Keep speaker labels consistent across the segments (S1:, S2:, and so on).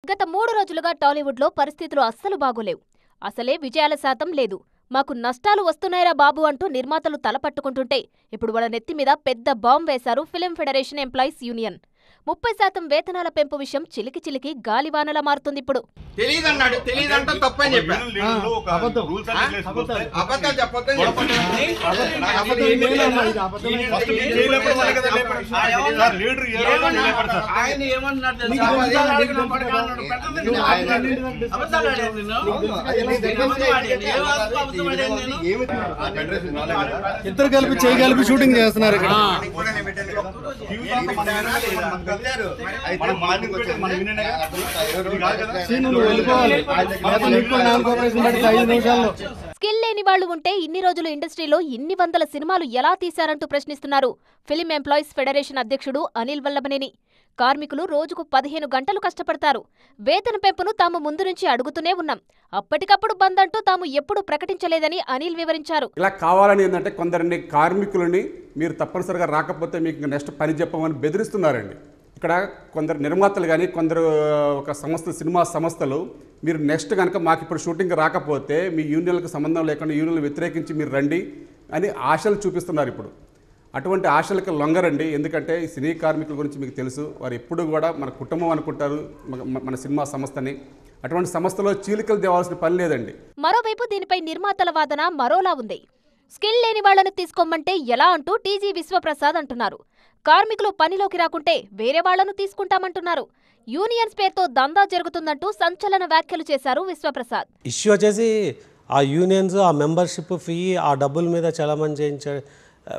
S1: గత 3 రోజులుగా టాలీవుడ్లో పరిస్థితులు అస్సలు బాగోలేవు. అసలే విజయాల శాతం లేదు. మాకు నష్టాలు వస్తున్నాయిరా బాబు అంటూ నిర్మాతలు తలపట్టుకుంటుంటే ఇప్పుడు వాళ్ళ నెత్తిమీద పెద్ద బాంబ్ వేశారు ఫిలిం ఫెడరేషన్ ఎంప్లాయీస్ యూనియన్. 30% వేతనాల పెంపు విషయం చిలికి చిలికి గాలివానలా మారుతుందిప్పుడు.
S2: తెలీదన్నాడు, తెలీదంటే తప్పని చెప్పాను.
S3: ఇద్దరు కలిపి చేయగలిపి షూటింగ్ చేస్తున్నారు ఇక్కడ.
S1: స్కిల్ లేని వాళ్లు ఉంటే ఇన్ని రోజులు ఇండస్ట్రీలో ఇన్ని వందల సినిమాలు ఎలా తీశారంటూ ప్రశ్నిస్తున్నారు ఫిలిం ఎంప్లాయీస్ ఫెడరేషన్ అధ్యక్షుడు అనిల్ వల్లభనేని. కార్మికులు రోజుకు 15 గంటలు కష్టపడతారు. వేతన పెంపును తాము ముందు నుంచి అడుగుతూనే ఉన్నాం. అప్పటికప్పుడు బంద్ అంటూ తాము ఎప్పుడూ ప్రకటించలేదని అనిల్ వివరించారు.
S4: ఇలా కావాలని ఏంటంటే కొందరిని కార్మికులని మీరు తప్పనిసరిగా రాకపోతే మీకు నెక్స్ట్ పని చెప్పమని బెదిరిస్తున్నారండి. ఇక్కడ కొందరు నిర్మాతలు కానీ కొందరు ఒక సంస్థ సినిమా సంస్థలు మీరు నెక్స్ట్ కనుక మాకు ఇప్పుడు షూటింగ్ రాకపోతే మీ యూనియన్లకు సంబంధం లేకుండా యూనియన్లు వ్యతిరేకించి మీరు రండి అని ఆశలు చూపిస్తున్నారు. ఇప్పుడు అటువంటి ఆశలకు లొంగరండి. ఎందుకంటే ఈ సినీ కార్మికుల గురించి మీకు తెలుసు, వారు ఎప్పుడు కూడా మన కుటుంబం అనుకుంటారు మన సినిమా సంస్థని. అటువంటి సంస్థలో చీలికలు తేవాల్సిన పని లేదండి.
S1: మరోవైపు దీనిపై నిర్మాతల వాదన మరోలా ఉంది. స్కిల్ లేని వాళ్లను తీసుకోమంటే ఎలా అంటూ టీజీ విశ్వప్రసాద్ అంటున్నారు. కార్మికులు పనిలోకి రాకుంటే వేరే వాళ్లను తీసుకుంటామంటున్నారు. యూనియన్స్ పేరుతో దందా జరుగుతుందంటూ సంచలన వ్యాఖ్యలు చేశారు విశ్వప్రసాద్.
S5: ఇష్యూ వచ్చేసి ఆ యూనియన్స్ ఆ మెంబర్షిప్ ఫీ ఆ డబ్బుల మీద చలామణి చేయించే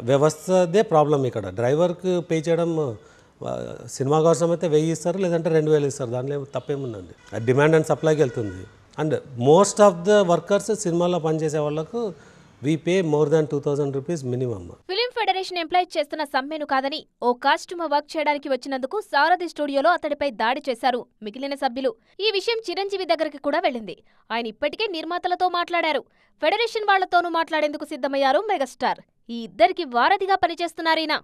S5: వ్యవస్థదే ప్రాబ్లం. ఇక్కడ డ్రైవర్కి పే చేయడం సినిమా కోసం అయితే 1000 ఇస్తారు, లేదంటే 2000 ఇస్తారు. దాంట్లో తప్పేముందండి. డిమాండ్ అండ్ సప్లైకి వెళ్తుంది. And most of the workers సినిమాలో పనిచేసే వాళ్ళకు we pay more than 2000 rupees minimum.
S1: Film federation employees చేస్తున్న సమ్మెను కాదని ఓ కాస్ట్యూమర్ వర్క్ చేయడానికి వచ్చినందుకు సారథి స్టూడియోలో అతడిపై దాడి చేశారు మిగిలిన సభ్యులు. ఈ విషయం చిరంజీవి దగ్గరికి కూడా వెళ్ళింది. ఆయన ఇప్పటికే నిర్మాతలతో మాట్లాడారు. ఫెడరేషన్ వాళ్లతోనూ మాట్లాడేందుకు సిద్ధమయ్యారు మెగాస్టార్. ఈ ఇద్దరికి వారధిగా పనిచేస్తున్నారీనా.